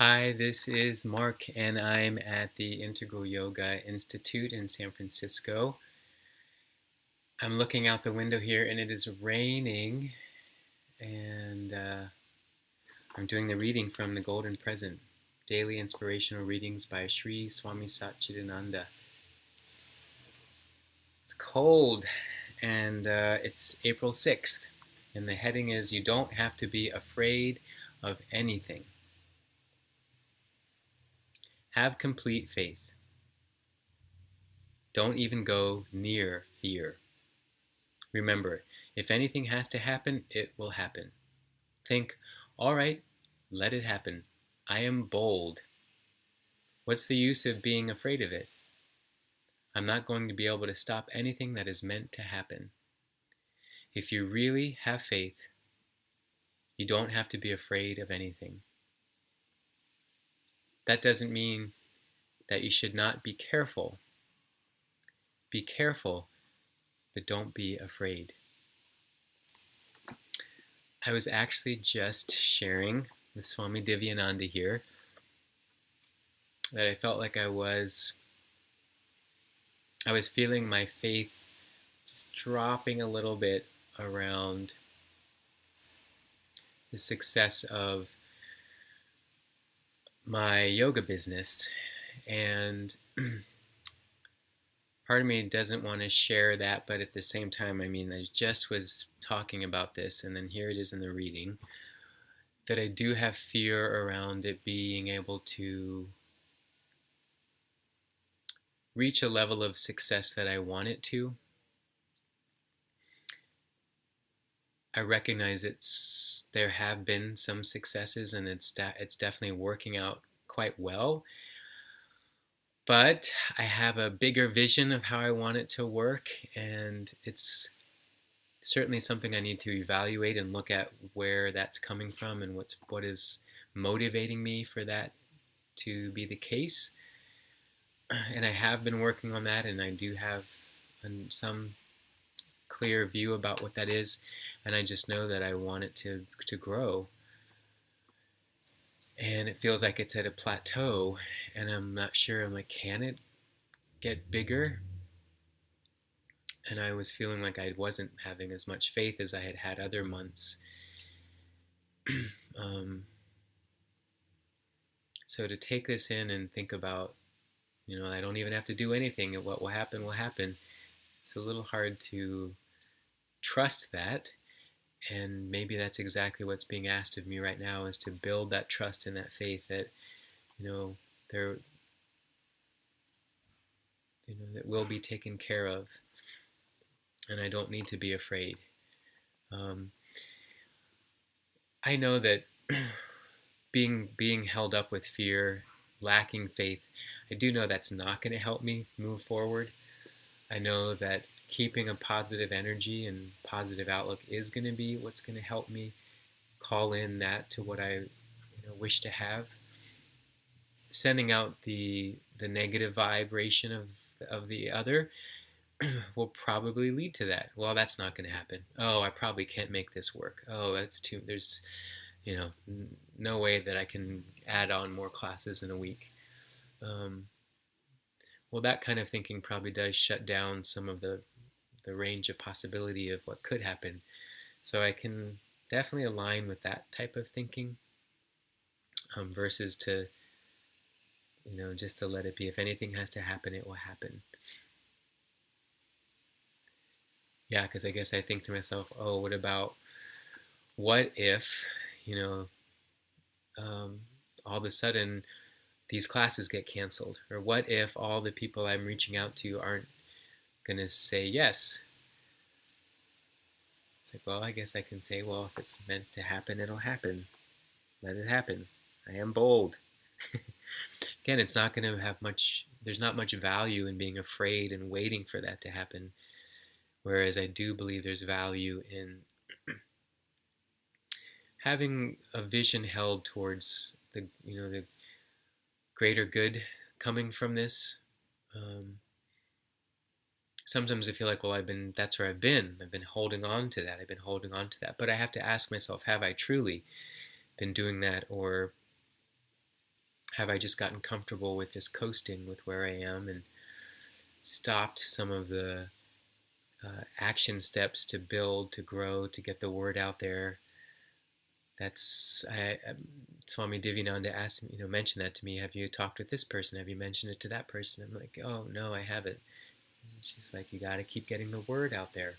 Hi, this is Mark, and I'm at the Integral Yoga Institute in San Francisco. I'm looking out the window here, and it is raining, and I'm doing the reading from the Golden Present, Daily Inspirational Readings by Sri Swami Divyananda. It's cold, and it's April 6th, and the heading is You Don't Have to Be Afraid of Anything. Have complete faith. Don't even go near fear. Remember, if anything has to happen, it will happen. Think, all right, let it happen. I am bold. What's the use of being afraid of it? I'm not going to be able to stop anything that is meant to happen. If you really have faith, you don't have to be afraid of anything. That doesn't mean that you should not be careful. Be careful, but don't be afraid. I was actually just sharing with Swami Divyananda here that I felt like I was feeling my faith just dropping a little bit around the success of my yoga business. And part of me doesn't want to share that, but at the same time, I just was talking about this, and then here it is in the reading, that I do have fear around it being able to reach a level of success that I want it to. I recognize there have been some successes, and it's definitely working out quite well. But I have a bigger vision of how I want it to work, and it's certainly something I need to evaluate and look at where that's coming from and what is motivating me for that to be the case. And I have been working on that, and I do have some clear view about what that is, and I just know that I want it to grow. And it feels like it's at a plateau, and I'm not sure. I'm like, can it get bigger? And I was feeling like I wasn't having as much faith as I had had other months. So to take this in and think about, I don't even have to do anything, and what will happen will happen. It's a little hard to trust that, and maybe that's exactly what's being asked of me right now, is to build that trust and that faith that that will be taken care of, and I don't need to be afraid. I know that being held up with fear, lacking faith, I do know that's not going to help me move forward. I know that keeping a positive energy and positive outlook is going to be what's going to help me call in that to what I wish to have. Sending out the negative vibration of the other will probably lead to that. Well, that's not going to happen. Oh, I probably can't make this work. Oh, there's no way that I can add on more classes in a week. Well, that kind of thinking probably does shut down some of the range of possibility of what could happen. So I can definitely align with that type of thinking, versus to, just to let it be. If anything has to happen, it will happen. Yeah, because I guess I think to myself, oh, what if, all of a sudden these classes get canceled? Or what if all the people I'm reaching out to aren't going to say yes? It's like, well, I guess I can say, well, if it's meant to happen, it'll happen. Let it happen. I am bold. Again, it's not going to have much, there's not much value in being afraid and waiting for that to happen. Whereas I do believe there's value in having a vision held towards the greater good coming from this. Sometimes I feel like, well, that's where I've been holding on to that. But I have to ask myself, have I truly been doing that? Or have I just gotten comfortable with this coasting with where I am and stopped some of the action steps to build, to grow, to get the word out there? Swami Divyananda asked me, mentioned that to me. Have you talked with this person? Have you mentioned it to that person? I'm like, oh no, I haven't. And she's like, you got to keep getting the word out there.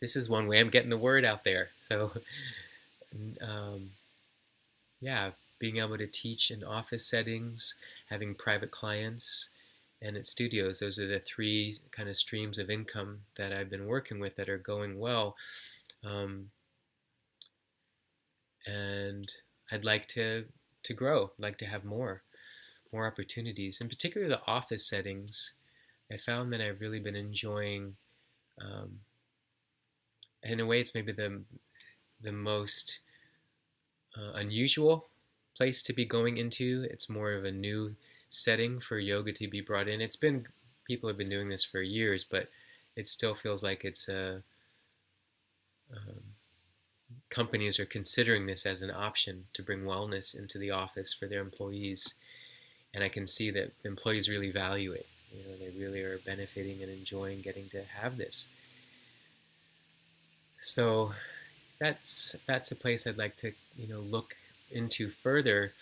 This is one way I'm getting the word out there. So, yeah, being able to teach in office settings, having private clients, and at studios. Those are the three kind of streams of income that I've been working with that are going well. And I'd like to grow, like to have more opportunities, in particular the office settings. I found that I've really been enjoying. In a way, it's maybe the most unusual place to be going into. It's more of a new setting for yoga to be brought in. People have been doing this for years, but it still feels like it's companies are considering this as an option to bring wellness into the office for their employees. And I can see that the employees really value it. They really are benefiting and enjoying getting to have this. So that's a place I'd like to look into further,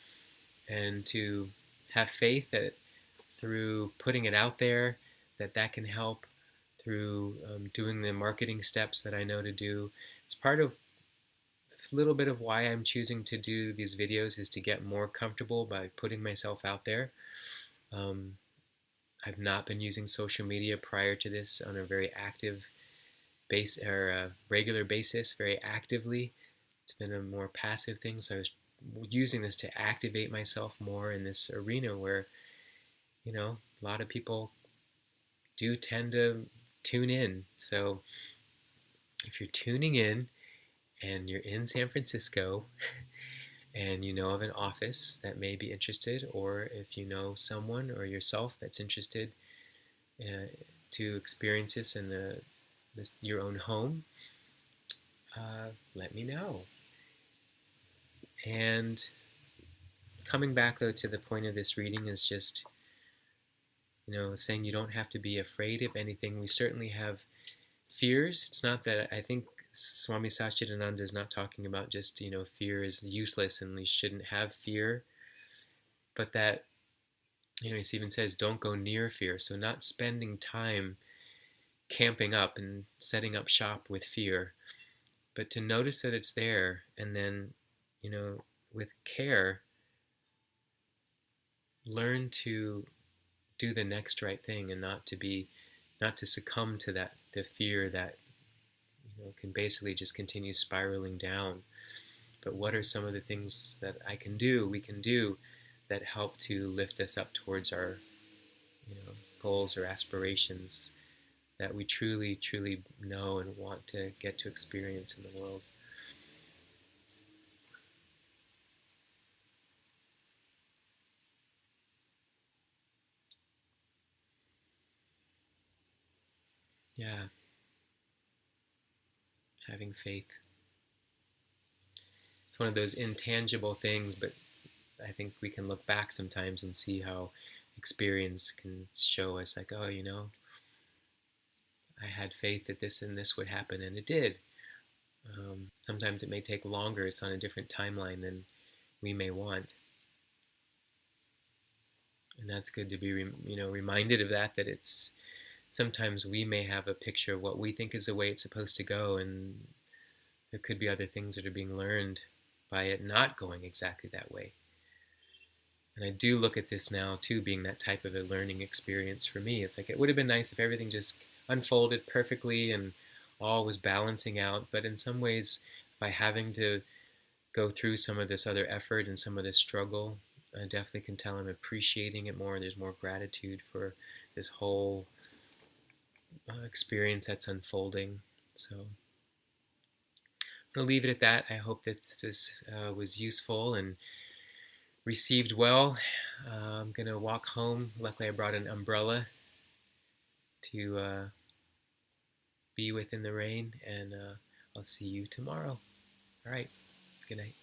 and to have faith that through putting it out there, that can help through doing the marketing steps that I know to do. It's part of a little bit of why I'm choosing to do these videos, is to get more comfortable by putting myself out there. I've not been using social media prior to this on a very active regular basis, very actively. It's been a more passive thing, so I was using this to activate myself more in this arena where, a lot of people do tend to tune in. So if you're tuning in and you're in San Francisco and you know of an office that may be interested, or if you know someone or yourself that's interested to experience this in your own home, let me know. And coming back though to the point of this reading is just saying you don't have to be afraid of anything. We certainly have fears. It's not that I think Swami Satchidananda is not talking about just fear is useless and we shouldn't have fear, but that he even says don't go near fear. So not spending time camping up and setting up shop with fear, but to notice that it's there, and then with care learn to do the next right thing, and not to succumb to the fear that can basically just continue spiraling down. But what are some of the things that we can do that help to lift us up towards our goals or aspirations that we truly, truly know and want to get to experience in the world? Yeah, having faith. It's one of those intangible things, but I think we can look back sometimes and see how experience can show us, like, oh, I had faith that this and this would happen, and it did. Sometimes it may take longer. It's on a different timeline than we may want. And that's good to be, reminded of that it's sometimes we may have a picture of what we think is the way it's supposed to go, and there could be other things that are being learned by it not going exactly that way. And I do look at this now, too, being that type of a learning experience for me. It's like it would have been nice if everything just unfolded perfectly and all was balancing out. But in some ways, by having to go through some of this other effort and some of this struggle, I definitely can tell I'm appreciating it more. There's more gratitude for this whole experience that's unfolding. So I'm going to leave it at that. I hope that this was useful and received well. I'm going to walk home. Luckily, I brought an umbrella to be within the rain, and I'll see you tomorrow. All right. Good night.